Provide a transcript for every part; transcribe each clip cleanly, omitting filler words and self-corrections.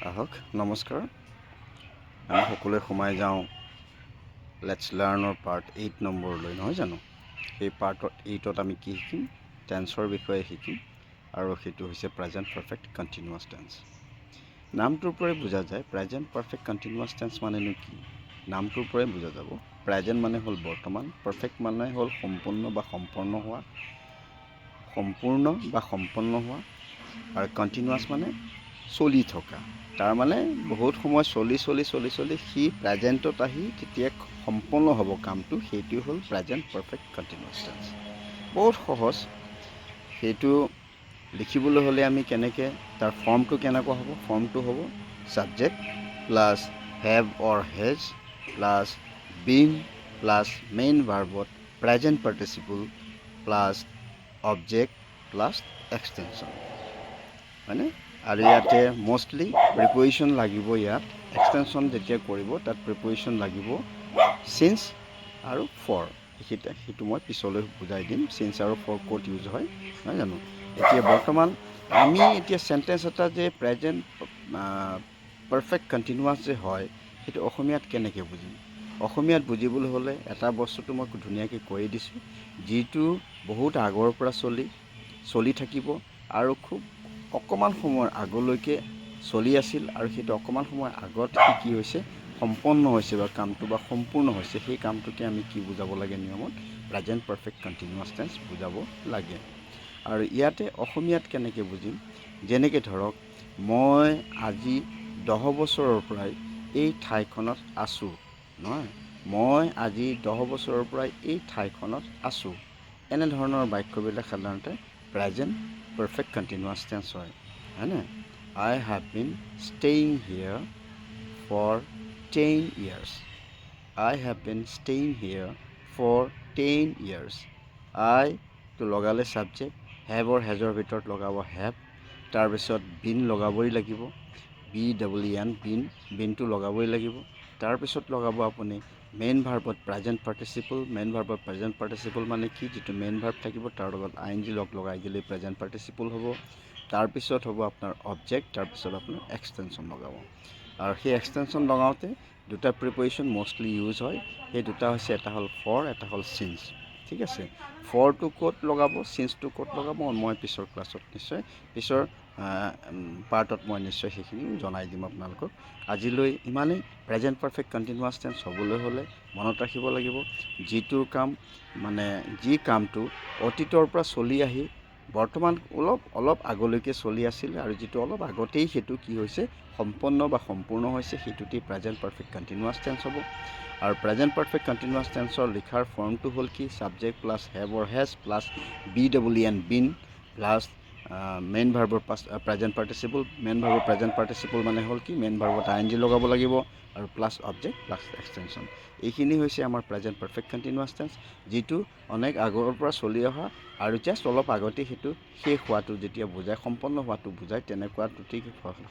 আহক নমস্কাৰ আমি সকলোৱে সোমাই যাওঁ লেটছ লাৰ্ণৰ পাৰ্ট 8 নম্বৰলৈ নহয় জানো এই পাৰ্টত 8ত আমি কি শিকিম টেন্সৰ বিষয়ে শিকিম আৰু সেইটো হৈছে প্ৰেজেণ্ট পাৰফেক্ট কণ্টিনিউৱাছ টেন্স নামটোৰ পৰাই বুজা যায় প্ৰেজেণ্ট পাৰফেক্ট কণ্টিনিউৱাছ টেন্স মানেনো কি নামটোৰ পৰাই বুজা যাব প্ৰেজেণ্ট মানে হ'ল বৰ্তমান পাৰফেক্ট মানে হ'ল সম্পূৰ্ণ বা সম্পন্ন হোৱা আৰু কণ্টিনিউৱাছ মানে চলি থকা তাৰমানে বহুত সময় চলি সি প্ৰেজেণ্টত আহি তেতিয়া সম্পূৰ্ণ হ'ব কামটো সেইটো হ'ল প্ৰেজেণ্ট পাৰফেক্ট কণ্টিনিউৱাছ টেন্স বহুত সহজ সেইটো লিখিবলৈ হ'লে আমি কেনেকৈ তাৰ ফৰ্মটো কেনেকুৱা হ'ব ফৰ্মটো হ'ব subject plus have or has plus been plus main ভাৰ্বত present participle plus object plus extension হয়নে আৰু ইয়াতে মষ্টলি প্ৰিপজিশ্যন লাগিব ইয়াত এক্সটেনশ্যন যেতিয়া কৰিব তাত প্ৰিপজিশ্যন লাগিব চিন্স আৰু ফৰ সেইটো মই পিছলৈ বুজাই দিম চিন্স আৰু ফৰ ক'ত ইউজ হয় নহয় জানো এতিয়া বৰ্তমান আমি এতিয়া চেণ্টেঞ্চ এটা যে প্ৰেজেণ্ট পাৰফেক্ট কণ্টিনিউৱাছ যে হয় সেইটো অসমীয়াত কেনেকৈ বুজিম অসমীয়াত বুজিবলৈ হ'লে এটা বস্তুটো মই ধুনীয়াকৈ কৈ দিছোঁ যিটো বহুত আগৰ পৰা চলি থাকিব আৰু খুব অকণমান সময়ৰ আগলৈকে চলি আছিল আৰু সেইটো অকণমান সময়ৰ আগত কি হৈছে সম্পন্ন হৈছে বা কামটো বা সম্পূৰ্ণ হৈছে সেই কামটোকে আমি কি বুজাব লাগে নিয়মত প্ৰেজেণ্ট পাৰফেক্ট কণ্টিনিউৱাছ টেন্স বুজাব লাগে আৰু ইয়াতে অসমীয়াত কেনেকৈ বুজিম যেনেকৈ ধৰক মই আজি 10 বছৰৰ পৰাই এই ঠাইখনত আছোঁ নহয় মই আজি 10 বছৰৰ পৰাই এই ঠাইখনত আছোঁ এনেধৰণৰ বাক্যবিলাক সাধাৰণতে প্ৰেজেণ্ট পাৰফেক্ট কণ্টিনিউৱাছ টেন্স হয়নে I have been staying here for 10 years I have been staying here for 10 years I to লগালে ছাবজেক্ট হেভ অৰ হেজৰ ভিতৰত লগাব হেভ তাৰপিছত বিন লগাবই লাগিব BEN বিনটো লগাবই লাগিব তাৰপিছত লগাব আপুনি মেইন ভাৰ্বত প্ৰেজেণ্ট পাৰ্টিচিপল মানে কি যিটো মেইন ভাৰ্ব থাকিব তাৰ লগত ING লগাই দিলে প্ৰেজেণ্ট পাৰ্টিচিপল হ'ব তাৰপিছত হ'ব আপোনাৰ অবজেক্ট তাৰপিছত আপোনাৰ এক্সটেনশ্যন লগাব আৰু সেই এক্সটেনশ্যন লগাওঁতে দুটা প্ৰিপজিশ্যন মষ্টলি ইউজ হয় সেই দুটা হৈছে এটা হ'ল ফৰ এটা হ'ল চিন্স ঠিক আছে ফৰটো ক'ত লগাব চিন্সটো ক'ত লগাব মই পিছৰ ক্লাছত নিশ্চয় পিছৰ পাৰ্টত মই নিশ্চয় সেইখিনি জনাই দিম আপোনালোকক আজিলৈ ইমানেই প্ৰেজেণ্ট পাৰফেক্ট কণ্টিনিউৱাছ টেন্স হ'বলৈ হ'লে মনত ৰাখিব লাগিব যিটোৰ কাম মানে যি কামটো অতীতৰ পৰা চলি আহি বৰ্তমান অলপ আগলৈকে চলি আছিল আৰু যিটো অলপ আগতেই সেইটো কি হৈছে সম্পন্ন বা সম্পূৰ্ণ হৈছে সেইটোতেই প্ৰেজেণ্ট পাৰফেক্ট কণ্টিনিউৱাছ টেন্স হ'ব আৰু প্ৰেজেণ্ট পাৰফেক্ট কণ্টিনিউৱাছ টেন্সৰ লিখাৰ ফৰ্মটো হ'ল কি subject plus have or has plus BEN been plus main ভাৰ্বৰ প্ৰেজেণ্ট পাৰ্টিচিপল মানে হ'ল কি মেইন ভাৰ্বত ING লগাব লাগিব আৰু প্লাছ অবজেক্ট প্লাছ এক্সটেনশ্যন এইখিনি হৈছে আমাৰ প্ৰেজেণ্ট পাৰফেক্ট কণ্টিনিউৱাছ টেন্স যিটো অনেক আগৰ পৰা চলি অহা আৰু জাষ্ট অলপ আগতে সেইটো শেষ হোৱাটো যেতিয়া বুজায় সম্পন্ন হোৱাটো বুজায় তেনেকুৱাটোতেই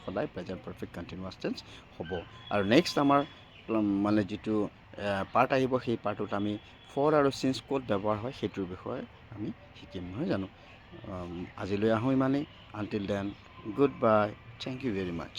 সদায় প্ৰেজেণ্ট পাৰফেক্ট কণ্টিনিউৱাছ টেন্স হ'ব আৰু নেক্সট আমাৰ মানে যিটো পাৰ্ট আহিব সেই পাৰ্টত আমি ফৰ আৰু চিন্স ক'ত ব্যৱহাৰ হয় সেইটোৰ বিষয়ে আমি শিকিম নহয় জানো আজিলৈ আহোঁ ইমানেই until then good bye thank you very much